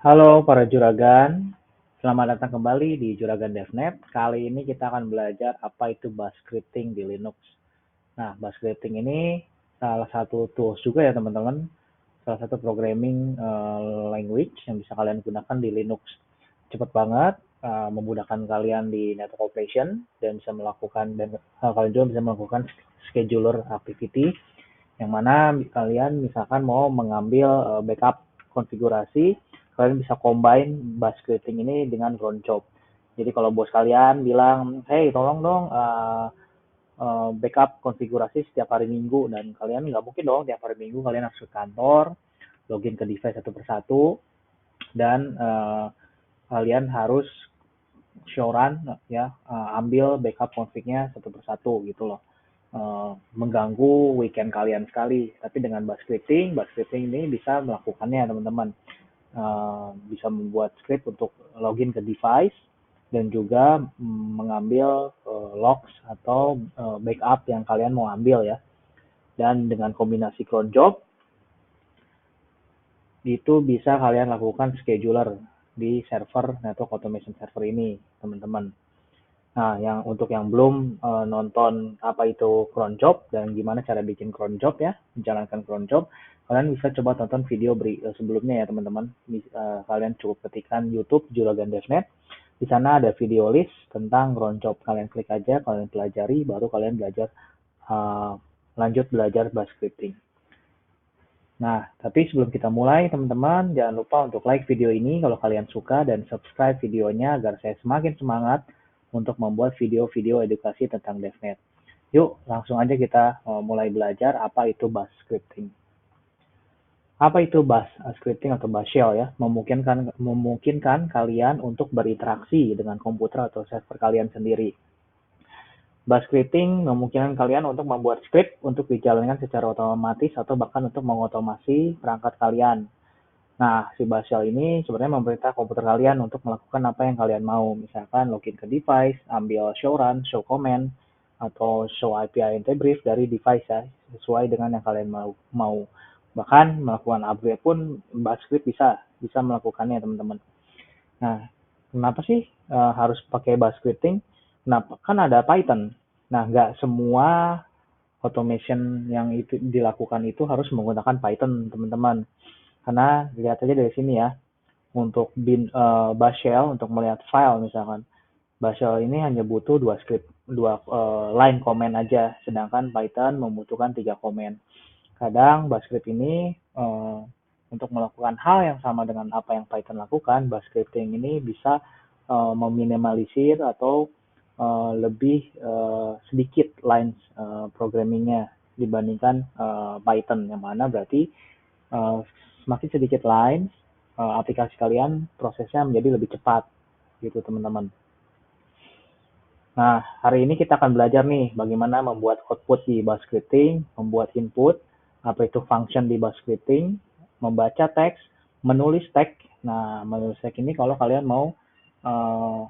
Halo para juragan, selamat datang kembali di Juragan DevNet. Kali ini kita akan belajar apa itu bash scripting di Linux. Nah, bash scripting ini salah satu tools juga ya teman-teman, salah satu programming language yang bisa kalian gunakan di Linux. Cepat banget, memudahkan kalian di network operation dan bisa melakukan dan kalian juga bisa melakukan scheduler activity yang mana kalian misalkan mau mengambil backup konfigurasi, kalian bisa combine bash scripting ini dengan cron job. Jadi kalau bos kalian bilang, hey tolong dong backup konfigurasi setiap hari Minggu, dan kalian nggak mungkin dong tiap hari Minggu kalian harus ke kantor, login ke device satu persatu, dan kalian harus show run ya, ambil backup config-nya satu persatu gitu loh. Mengganggu weekend kalian sekali. Tapi dengan bash scripting ini bisa melakukannya teman-teman. Bisa membuat script untuk login ke device dan juga mengambil logs atau backup yang kalian mau ambil ya. Dan dengan kombinasi cron job itu bisa kalian lakukan scheduler di server network automation server ini, teman-teman. Nah, yang belum nonton apa itu cron job dan gimana cara bikin cron job ya, menjalankan cron job, kalian bisa coba tonton video sebelumnya ya teman-teman. Kalian cukup ketikkan YouTube Juragan DevNet. Di sana ada video list tentang cron job. Kalian klik aja, kalian pelajari, baru kalian belajar uh, lanjut belajar bash scripting. Nah, tapi sebelum kita mulai, teman-teman, jangan lupa untuk like video ini kalau kalian suka dan subscribe videonya agar saya semakin semangat untuk membuat video-video edukasi tentang DevNet. Yuk, langsung aja kita mulai belajar apa itu bash scripting. Apa itu bash scripting atau bash shell ya? Memungkinkan kalian untuk berinteraksi dengan komputer atau server kalian sendiri. Bash scripting memungkinkan kalian untuk membuat script untuk dijalankan secara otomatis atau bahkan untuk mengotomasi perangkat kalian. Nah, si bash shell ini sebenarnya memerintah komputer kalian untuk melakukan apa yang kalian mau. Misalkan login ke device, ambil show run, show command, atau show API interbrief dari device ya, sesuai dengan yang kalian mau. Bahkan melakukan upgrade pun bash script bisa melakukannya teman-teman. Nah, kenapa sih harus pakai bash scripting? Kenapa? Kan ada Python. Nah, nggak semua automation yang itu dilakukan itu harus menggunakan Python, teman-teman. Karena lihat aja dari sini ya, untuk bash shell untuk melihat file misalkan, bash shell ini hanya butuh dua line comment aja, sedangkan Python membutuhkan 3 comment. Kadang bash script ini untuk melakukan hal yang sama dengan apa yang Python lakukan, bash scripting ini bisa meminimalisir atau lebih sedikit lines programmingnya dibandingkan Python, yang mana berarti uh, semakin sedikit lines, aplikasi kalian prosesnya menjadi lebih cepat gitu teman-teman. Nah, hari ini kita akan belajar nih bagaimana membuat output di bash scripting, membuat input, apa itu function di bash scripting, membaca teks, menulis teks. Nah, menulis teks ini kalau kalian mau uh,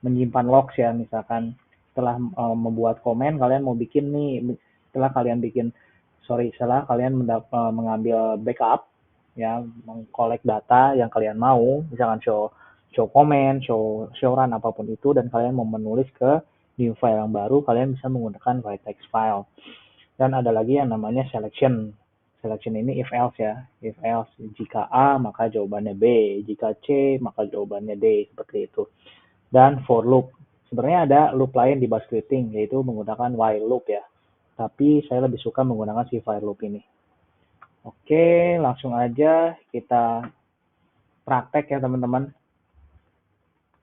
menyimpan logs ya, misalkan setelah membuat komen, kalian mau bikin nih, setelah kalian mengambil backup ya, mengkolek data yang kalian mau, misalkan show comment, show run apapun itu, dan kalian mau menulis ke new file yang baru, kalian bisa menggunakan write text file. Dan ada lagi yang namanya selection. Selection ini if else ya. If else, jika A maka jawabannya B, jika C maka jawabannya D, seperti itu. Dan for loop. Sebenarnya ada loop lain di bash scripting, yaitu menggunakan while loop ya. Tapi saya lebih suka menggunakan si while loop ini. Oke, langsung aja kita praktek ya teman-teman.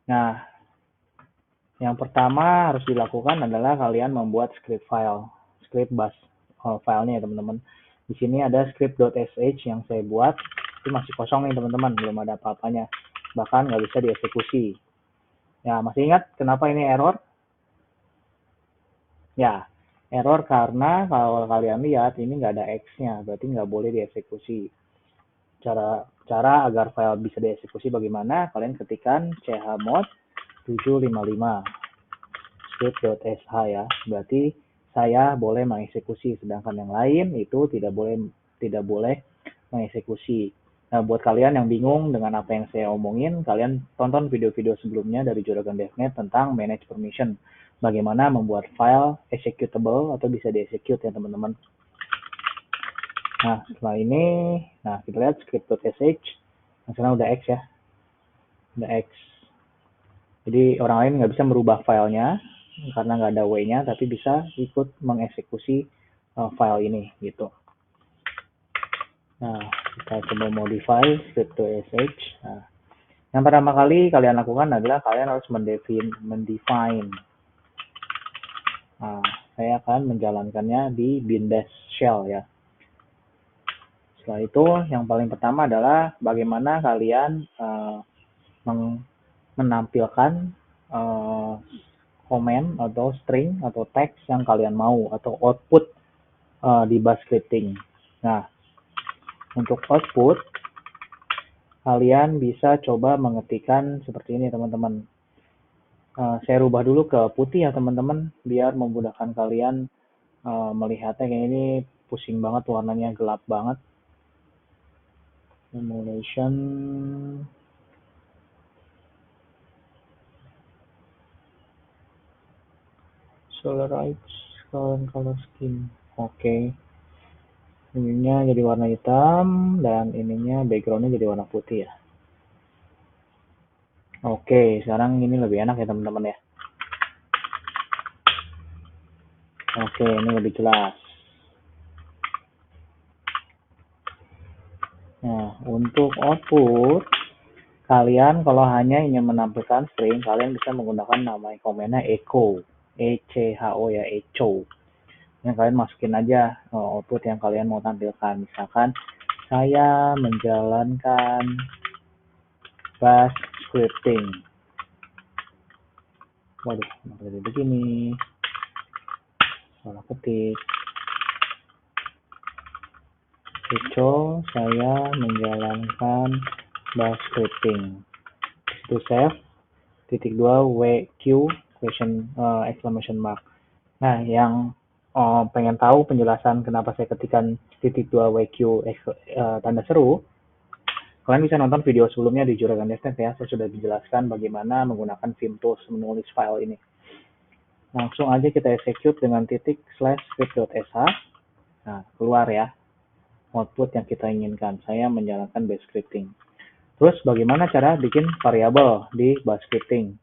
Nah, yang pertama harus dilakukan adalah kalian membuat script bash filenya ya teman-teman. Di sini ada script.sh yang saya buat, itu masih kosong nih teman-teman, belum ada apa-apanya. Bahkan nggak bisa dieksekusi. Ya, masih ingat kenapa ini error? Ya, error karena kalau kalian lihat ini nggak ada X-nya, berarti nggak boleh dieksekusi. Cara agar file bisa dieksekusi bagaimana? Kalian ketikkan chmod 755 script.sh ya. Berarti saya boleh mengeksekusi, sedangkan yang lain itu tidak boleh mengeksekusi. Nah, buat kalian yang bingung dengan apa yang saya omongin, kalian tonton video-video sebelumnya dari Juragan DevNet tentang manage permission. Bagaimana membuat file executable atau bisa di-execute ya teman-teman. Nah, setelah ini, nah kita lihat script.sh. Nah, sekarang udah X ya. Udah X. Jadi orang lain nggak bisa merubah filenya karena nggak ada way-nya, tapi bisa ikut mengeksekusi file ini gitu. Nah, kita coba modify script.sh. Nah, yang pertama kali kalian lakukan adalah kalian harus mendefine. Nah, saya akan menjalankannya di bin bash shell ya. Setelah itu, yang paling pertama adalah bagaimana kalian menampilkan komen atau string atau teks yang kalian mau atau output di bash scripting. Nah, untuk output kalian bisa coba mengetikkan seperti ini teman-teman. Saya rubah dulu ke putih ya teman-teman biar memudahkan kalian melihatnya. Kayak ini pusing banget, warnanya gelap banget. Emulation Solarize color scheme. Oke. Ininya jadi warna hitam dan ininya backgroundnya jadi warna putih ya. Oke, sekarang ini lebih enak ya teman-teman ya. Oke, ini lebih jelas. Nah, untuk output, kalian kalau hanya ingin menampilkan string, kalian bisa menggunakan nama komennya echo. ECHO ya, echo. Yang kalian masukin aja output yang kalian mau tampilkan. Misalkan, saya menjalankan bash scripting. Waduh, kenapa jadi begini? Salah ketik. Echo, saya menjalankan bash scripting. Itu save. Titik 2 WQ question exclamation mark. Nah, yang pengen tahu penjelasan kenapa saya ketikkan titik 2 WQ tanda seru, kalian bisa nonton video sebelumnya di Juragan DevNet ya. Saya sudah dijelaskan bagaimana menggunakan Vim Tools menulis file ini. Langsung aja kita execute dengan titik /script.sh. Nah, keluar ya output yang kita inginkan. Saya menjalankan bash scripting. Terus bagaimana cara bikin variabel di bash scripting?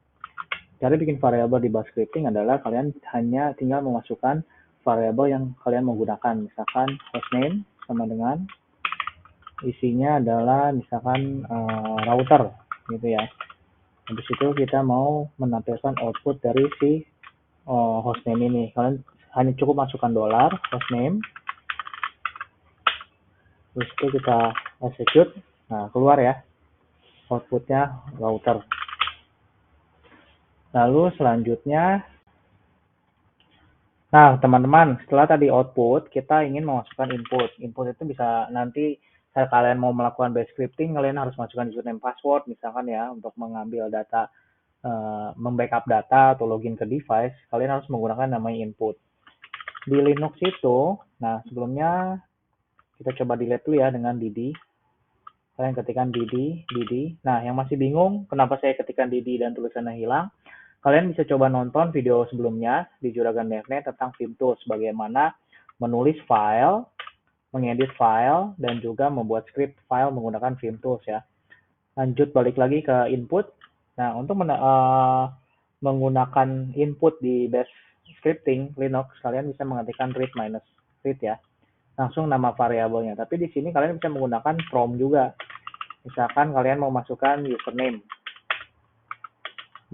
Cara bikin variabel di bash scripting adalah kalian hanya tinggal memasukkan variabel yang kalian mau gunakan. Misalkan hostname sama dengan isinya adalah misalkan router gitu ya. Habis itu kita mau menampilkan output dari si hostname ini. Kalian hanya cukup masukkan $ hostname. Terus itu kita execute. Nah, keluar ya outputnya router. Lalu selanjutnya, nah teman-teman, setelah tadi output, kita ingin memasukkan input. Input itu bisa nanti saat kalian mau melakukan bash scripting, kalian harus masukkan username password misalkan ya, untuk mengambil data, membackup data atau login ke device, kalian harus menggunakan namanya input. Di Linux itu, nah sebelumnya kita coba delete dulu ya dengan dd. Kalian ketikkan dd. Nah, yang masih bingung kenapa saya ketikkan dd dan tulisannya hilang, kalian bisa coba nonton video sebelumnya di Juragan DevNet tentang Vim Tools, bagaimana menulis file, mengedit file, dan juga membuat script file menggunakan Vim Tools ya. Lanjut balik lagi ke input. Nah, untuk menggunakan input di bash scripting Linux, kalian bisa mengetikkan read ya. Langsung nama variabelnya. Tapi di sini kalian bisa menggunakan from juga. Misalkan kalian mau masukkan username.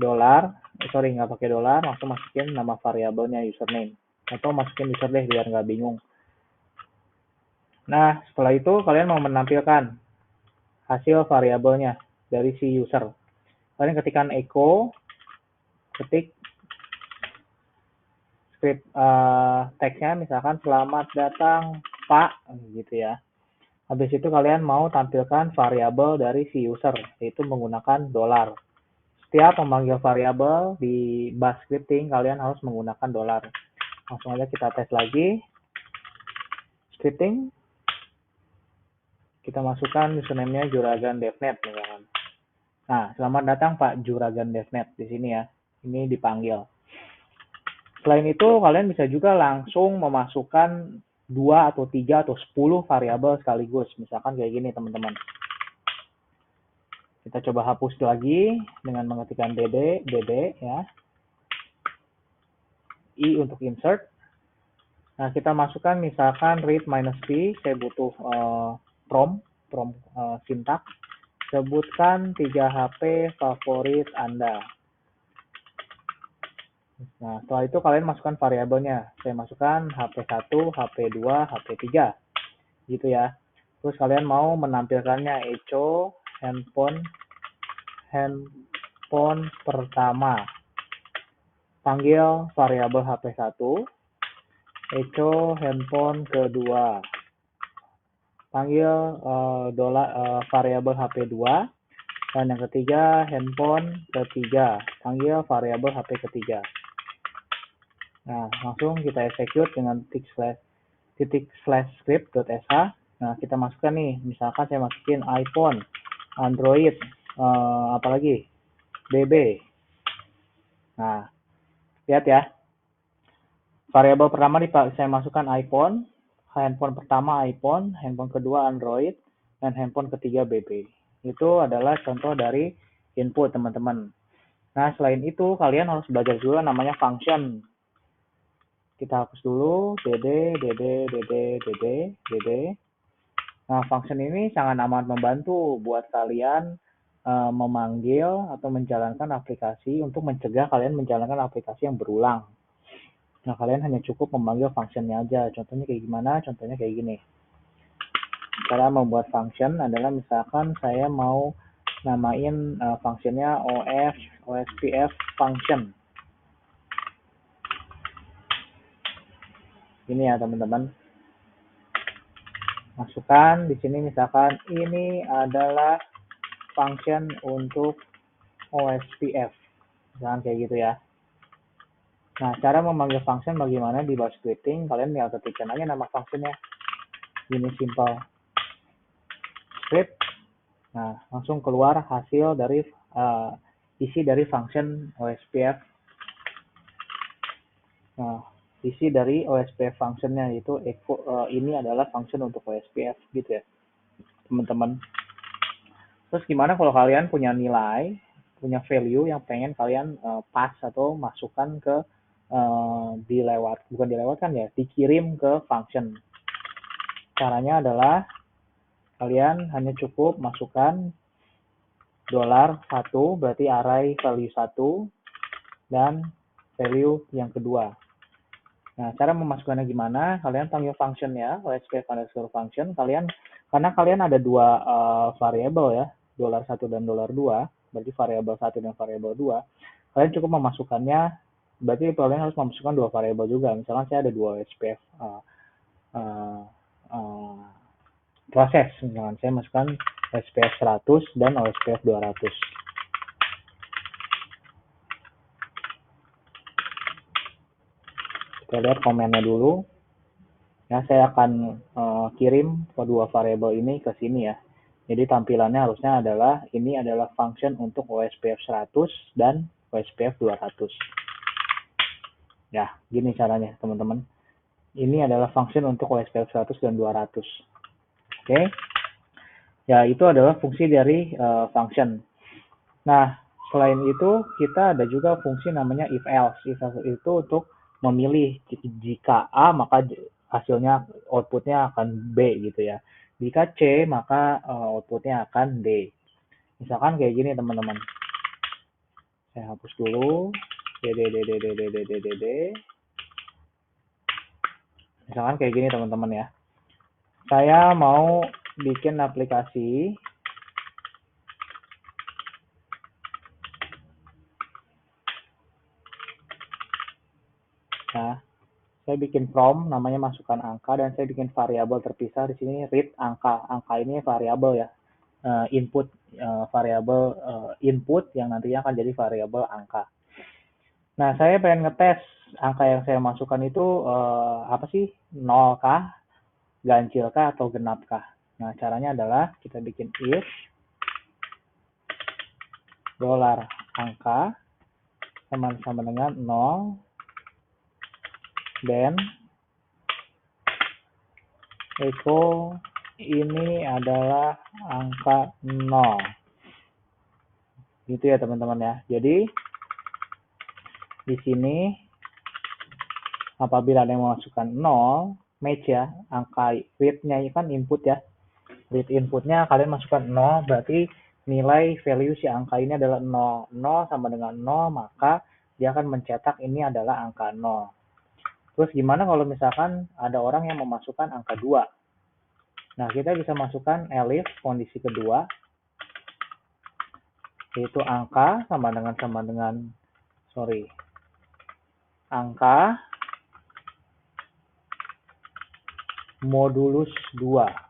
Nggak pakai $, langsung masukin nama variabelnya username. Atau masukin user deh biar nggak bingung. Nah, setelah itu kalian mau menampilkan hasil variabelnya dari si user. Kalian ketikkan echo, ketik script teksnya misalkan selamat datang Pak gitu ya. Habis itu kalian mau tampilkan variabel dari si user, yaitu menggunakan $. Setiap memanggil variabel di bash scripting, kalian harus menggunakan $. Langsung aja kita tes lagi. Scripting. Kita masukkan username-nya Juragan DevNet misalkan. Nah, selamat datang Pak Juragan DevNet di sini ya. Ini dipanggil. Selain itu, kalian bisa juga langsung memasukkan 2 atau 3 atau 10 variabel sekaligus. Misalkan kayak gini, teman-teman. Kita coba hapus lagi dengan mengetikkan dd ya. I untuk insert. Nah, kita masukkan misalkan read -p, saya butuh prompt sintak. Sebutkan 3 HP favorit Anda. Nah, setelah itu kalian masukkan variabelnya. Saya masukkan HP1, HP2, HP3. Gitu ya. Terus kalian mau menampilkannya echo handphone pertama. Panggil variabel HP1, echo handphone kedua. Panggil variabel HP2, dan yang ketiga handphone ketiga. Panggil variabel HP ketiga. Nah, langsung kita execute dengan /script.sh. Nah, kita masukkan nih, misalkan saya masukin iPhone, Android, apalagi BB. Nah, lihat ya. Variabel pertama saya masukkan iPhone, handphone pertama iPhone, handphone kedua Android, dan handphone ketiga BB. Itu adalah contoh dari input, teman-teman. Nah, selain itu, kalian harus belajar juga namanya function. Kita hapus dulu, dd. Nah, function ini sangat amat membantu buat kalian memanggil atau menjalankan aplikasi untuk mencegah kalian menjalankan aplikasi yang berulang. Nah, kalian hanya cukup memanggil functionnya aja. Contohnya kayak gimana? Contohnya kayak gini. Cara membuat function adalah misalkan saya mau namain functionnya ospf function. Ini ya, teman-teman. Masukkan di sini misalkan ini adalah function untuk ospf. Misalkan kayak gitu ya. Nah, cara memanggil function bagaimana di bash scripting, kalian tinggal ketikkan aja nama functionnya. Ini simple script. Nah, langsung keluar hasil dari isi dari function ospf. Nah, isi dari ospf functionnya yaitu ini adalah function untuk ospf gitu ya, teman-teman. Terus gimana kalau kalian punya nilai, punya value yang pengen kalian pass atau masukkan ke bukan dilewatkan ya, dikirim ke function. Caranya adalah kalian hanya cukup masukkan $1 berarti array value 1 dan value yang kedua. Nah, cara memasukkannya gimana? Kalian panggil function ya, ospf_function. Karena kalian ada dua variabel ya, $1 dan $2, berarti variabel 1 dan variabel 2. Kalian cukup memasukkannya, berarti kalian harus memasukkan dua variabel juga. Misalkan saya ada dua ospf proses. Misalkan saya masukkan ospf 100 dan ospf 200. Kita lihat komennya dulu. Ya, saya akan kirim kedua variabel ini ke sini ya. Jadi tampilannya harusnya adalah ini adalah function untuk ospf 100 dan ospf 200. Ya, gini caranya teman-teman. Ini adalah function untuk ospf 100 dan 200. Oke. Ya, itu adalah fungsi dari function. Nah, selain itu kita ada juga fungsi namanya if else. If else itu untuk memilih jika A maka hasilnya outputnya akan B gitu ya. Jika C maka outputnya akan D. Misalkan kayak gini teman-teman. Saya hapus dulu. D. Misalkan kayak gini teman-teman ya. Saya mau bikin aplikasi. Nah, saya bikin prompt namanya masukkan angka dan saya bikin variabel terpisah di sini read angka. Angka ini variabel ya. Input variabel input yang nantinya akan jadi variabel angka. Nah, saya pengen ngetes angka yang saya masukkan itu apa sih? 0 kah, ganjil kah, atau genap kah? Nah, caranya adalah kita bikin if dolar angka sama dengan 0, dan echo ini adalah angka 0. Gitu ya teman-teman ya. Jadi di sini apabila ada yang memasukkan 0, match ya, angka read-nya kan input ya. Read inputnya kalian masukkan 0, berarti nilai value si angka ini adalah 0. 0 sama dengan 0, maka dia akan mencetak ini adalah angka 0. Terus gimana kalau misalkan ada orang yang memasukkan angka 2? Nah, kita bisa masukkan elif kondisi kedua, yaitu angka angka modulus 2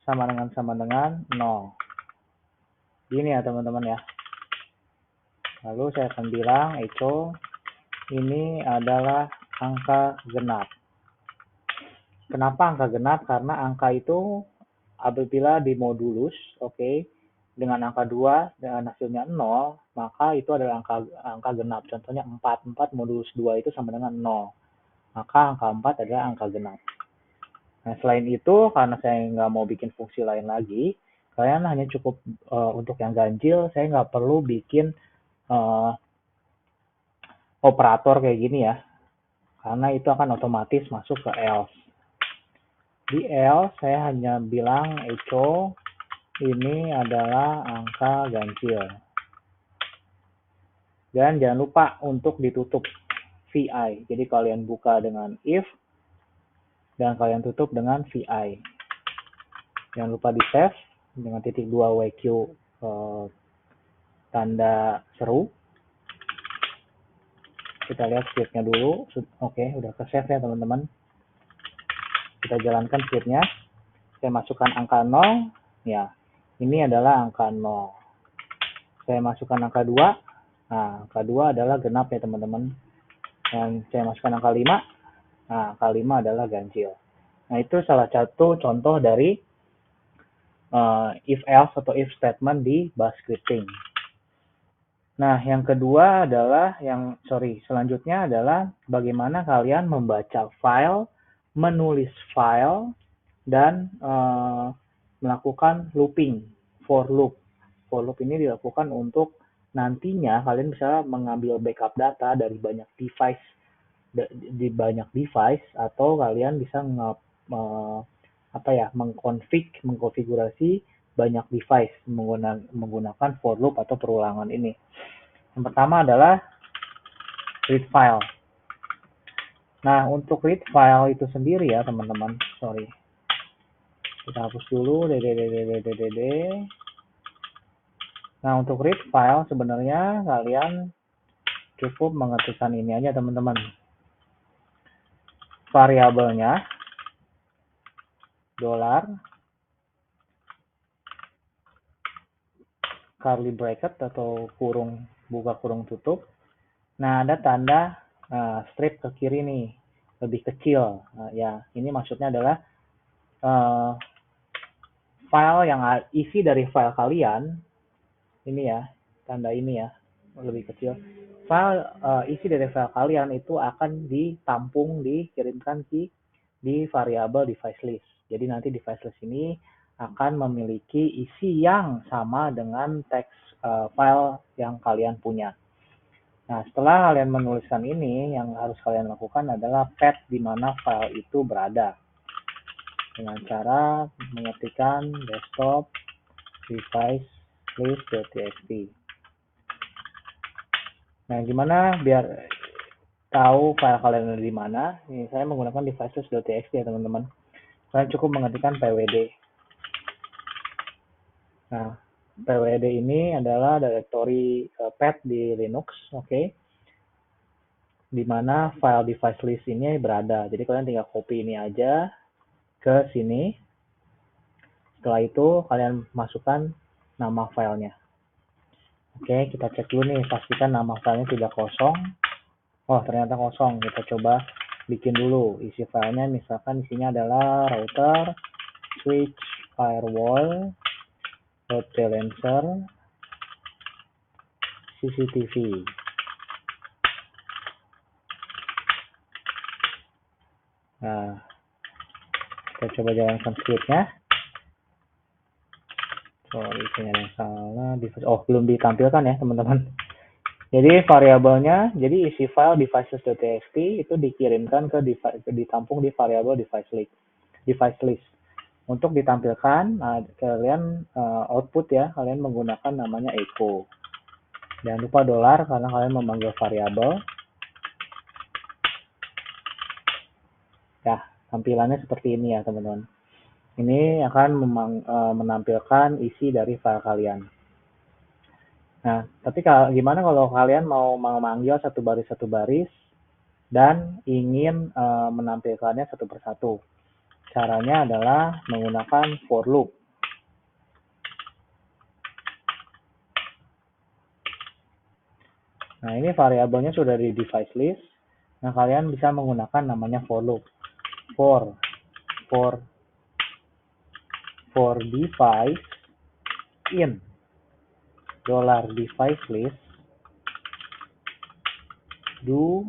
sama dengan 0. Ini ya teman-teman ya. Lalu saya akan bilang echo ini adalah angka genap. Kenapa angka genap? Karena angka itu apabila dimodulus, oke, dengan angka 2 dan hasilnya 0, maka itu adalah angka genap. Contohnya 4. 4 modulus 2 itu sama dengan 0. Maka angka 4 adalah angka genap. Nah, selain itu, karena saya nggak mau bikin fungsi lain lagi, kalian hanya cukup untuk yang ganjil, saya nggak perlu bikin operator kayak gini ya. Karena itu akan otomatis masuk ke else. Di else, saya hanya bilang echo ini adalah angka ganjil. Dan jangan lupa untuk ditutup VI. Jadi kalian buka dengan if, dan kalian tutup dengan VI. Jangan lupa di save dengan titik 2 WQ tanda seru. Kita lihat scriptnya dulu. Oke, udah ke save ya teman-teman. Kita jalankan scriptnya. Saya masukkan angka 0. Ya, ini adalah angka 0. Saya masukkan angka 2. Nah, angka 2 adalah genap ya teman-teman. Dan saya masukkan angka 5. Nah, angka 5 adalah ganjil. Nah, itu salah satu contoh dari if else atau if statement di bash scripting. Nah, yang kedua adalah selanjutnya adalah bagaimana kalian membaca file, menulis file, dan melakukan looping, for loop. For loop ini dilakukan untuk nantinya kalian bisa mengambil backup data dari banyak device atau kalian bisa mengkonfigurasi banyak device menggunakan for loop atau perulangan ini. Yang pertama adalah read file. Nah, untuk read file itu sendiri ya teman-teman, kita hapus dulu Nah, untuk read file sebenarnya kalian cukup mengetikkan ini aja teman-teman. Variabelnya dolar curly bracket atau buka kurung tutup. Nah, ada tanda strip ke kiri nih, lebih kecil. Ya, ini maksudnya adalah file yang isi dari file kalian, ini ya, tanda ini ya, lebih kecil. File isi dari file kalian itu akan dikirimkan di variabel device list. Jadi nanti device list ini akan memiliki isi yang sama dengan teks file yang kalian punya. Nah, setelah kalian menuliskan ini, yang harus kalian lakukan adalah path di mana file itu berada. Dengan cara mengetikkan desktop device list.txt. Nah, gimana biar tahu file kalian ada di mana? Ini saya menggunakan device list.txt ya teman-teman. Kalian cukup mengetikkan pwd. Nah, pwd ini adalah directory path di Linux, oke? Di mana file device list ini berada. Jadi kalian tinggal copy ini aja ke sini. Setelah itu kalian masukkan nama filenya. Oke, kita cek dulu nih, pastikan nama filenya tidak kosong. Oh, ternyata kosong. Kita coba bikin dulu isi filenya. Misalkan isinya adalah router switch, firewall, load balancer, CCTV. Nah, kita coba jalankan scriptnya. Sorry, ini yang salah. Oh, belum ditampilkan ya, teman-teman. Jadi variabelnya, jadi isi file devices.txt itu dikirimkan ke ditampung di variabel device list. Untuk ditampilkan, kalian output ya, kalian menggunakan namanya echo. Jangan lupa dolar karena kalian memanggil variabel. Ya, tampilannya seperti ini ya, teman-teman. Ini akan menampilkan isi dari file kalian. Nah, tapi gimana kalau kalian mau memanggil satu baris dan ingin menampilkannya satu persatu? Caranya adalah menggunakan for loop. Nah, ini variabelnya sudah di device list. Nah, kalian bisa menggunakan namanya for loop. For device in $device list do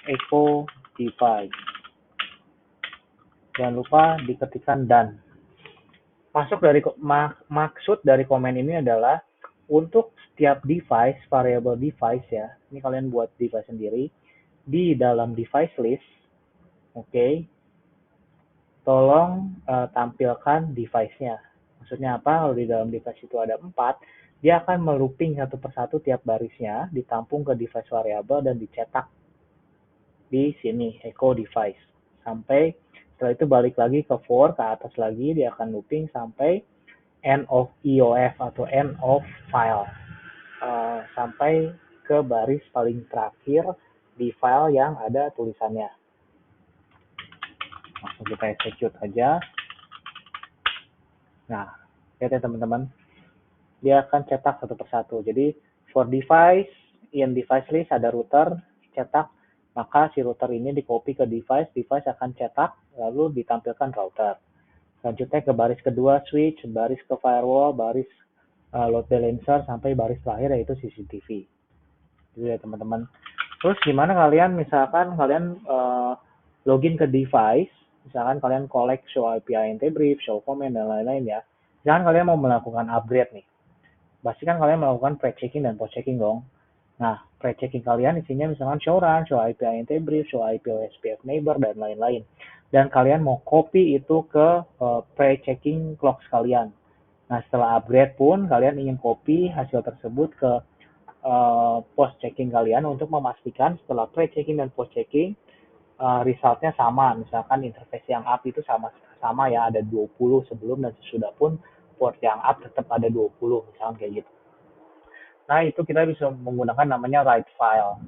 echo device. Jangan lupa diketikkan dan. Maksud dari komen ini adalah untuk setiap device, variable device ya. Ini kalian buat device sendiri di dalam device list. Oke. Tolong tampilkan device-nya. Maksudnya apa? Kalau di dalam device itu ada 4, dia akan melooping satu persatu tiap barisnya, ditampung ke device variable dan dicetak di sini, echo device. Sampai setelah itu balik lagi ke for, ke atas lagi, dia akan looping sampai end of EOF atau end of file. Sampai ke baris paling terakhir di file yang ada tulisannya. Langsung kita execute aja. Nah, lihat ya teman-teman, dia akan cetak satu persatu. Jadi for device, in device list ada router, cetak, maka si router ini di copy ke device akan cetak, lalu ditampilkan router. Selanjutnya ke baris kedua switch, baris ke firewall, baris load balancer, sampai baris terakhir yaitu CCTV. Jadi ya teman-teman. Terus gimana kalian, misalkan kalian login ke device, misalkan kalian collect show IP INT brief, show comment, dan lain-lain ya. Misalkan kalian mau melakukan upgrade nih. Pastikan kalian melakukan pre-checking dan post-checking dong. Nah, pre-checking kalian isinya misalkan show run, show IP INT brief, show IP OSPF neighbor, dan lain-lain. Dan kalian mau copy itu ke pre-checking clocks kalian. Nah, setelah upgrade pun kalian ingin copy hasil tersebut ke post-checking kalian untuk memastikan setelah pre-checking dan post-checking resultnya sama. Misalkan interface yang up itu sama ya, ada 20 sebelum dan sesudah pun port yang up tetap ada 20, misalkan kayak gitu. Nah, itu kita bisa menggunakan namanya write file.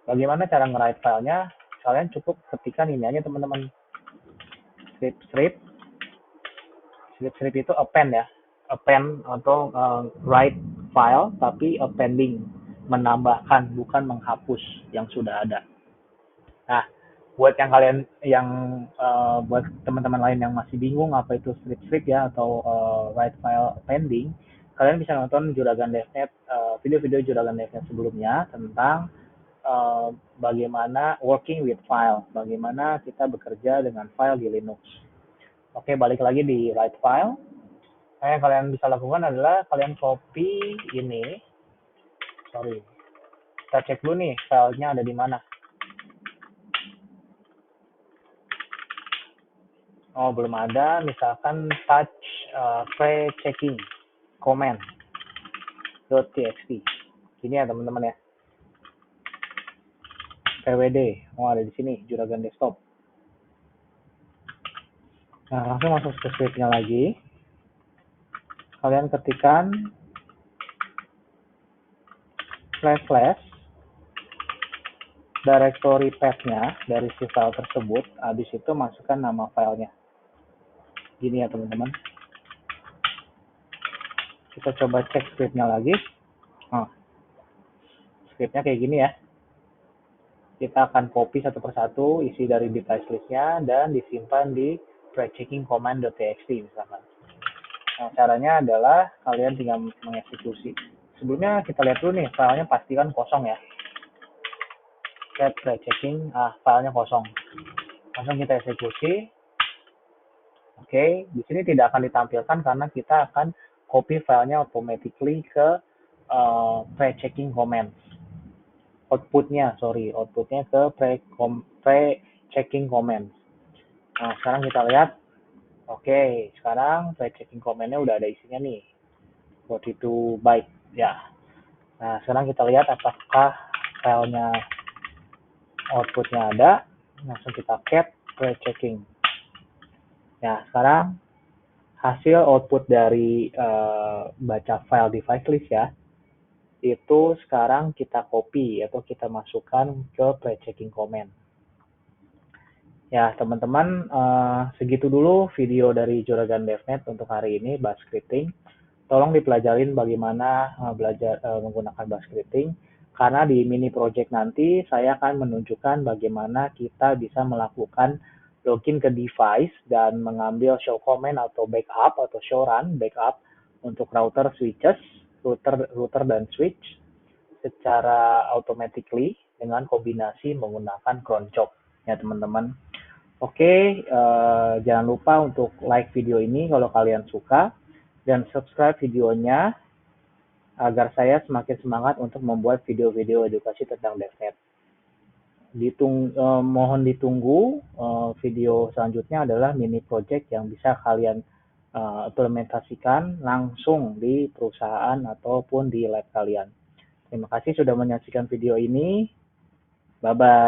Bagaimana cara nge-write filenya? Kalian cukup ketikkan ini aja teman-teman. Script itu append ya. Append atau write file, tapi appending. Menambahkan, bukan menghapus yang sudah ada. Nah, buat buat teman-teman lain yang masih bingung apa itu script ya atau write file appending, kalian bisa nonton Juragan DevNet, video-video Juragan DevNet sebelumnya tentang bagaimana working with file, bagaimana kita bekerja dengan file di Linux. Oke, balik lagi di write file. Nah, yang kalian bisa lakukan adalah kalian copy ini. Kita cek dulu nih filenya ada di mana. Oh, belum ada. Misalkan touch pre-checking comment.txt. Ini ya teman-teman ya. PWD. Oh, ada di sini. Juragan desktop. Nah, langsung masuk ke scriptnya lagi. Kalian ketikkan // directory path-nya dari si file tersebut. Habis itu masukkan nama filenya. Gini ya teman-teman. Kita coba cek scriptnya lagi. scriptnya kayak gini ya. Kita akan copy satu persatu isi dari device listnya dan disimpan di pre-checking command.txt misalkan. Nah, caranya adalah kalian tinggal mengeksekusi. Sebelumnya kita lihat dulu nih, filenya pastikan kosong ya. Set pre-checking, filenya kosong. Langsung kita eksekusi. Oke, di sini tidak akan ditampilkan karena kita akan copy filenya automatically ke pre-checking command. Outputnya ke pre-checking command. Nah, sekarang kita lihat. Oke, sekarang pre-checking command-nya udah ada isinya nih. 42 byte ya. Nah, sekarang kita lihat apakah filenya outputnya ada. Langsung kita cat pre-checking. Ya, sekarang hasil output dari baca file device list ya, itu sekarang kita copy atau kita masukkan ke pre-checking command. Ya, teman-teman, segitu dulu video dari Juragan DevNet untuk hari ini, bash scripting. Tolong dipelajarin bagaimana belajar menggunakan bash scripting, karena di mini project nanti saya akan menunjukkan bagaimana kita bisa melakukan login ke device dan mengambil show command atau backup atau show run backup untuk router switches, router dan switch secara automatically dengan kombinasi menggunakan cron job ya teman-teman. Oke, jangan lupa untuk like video ini kalau kalian suka dan subscribe videonya agar saya semakin semangat untuk membuat video-video edukasi tentang DevNet. Mohon ditunggu video selanjutnya adalah mini project yang bisa kalian implementasikan langsung di perusahaan ataupun di lab kalian. Terima kasih sudah menyaksikan video ini. Bye-bye.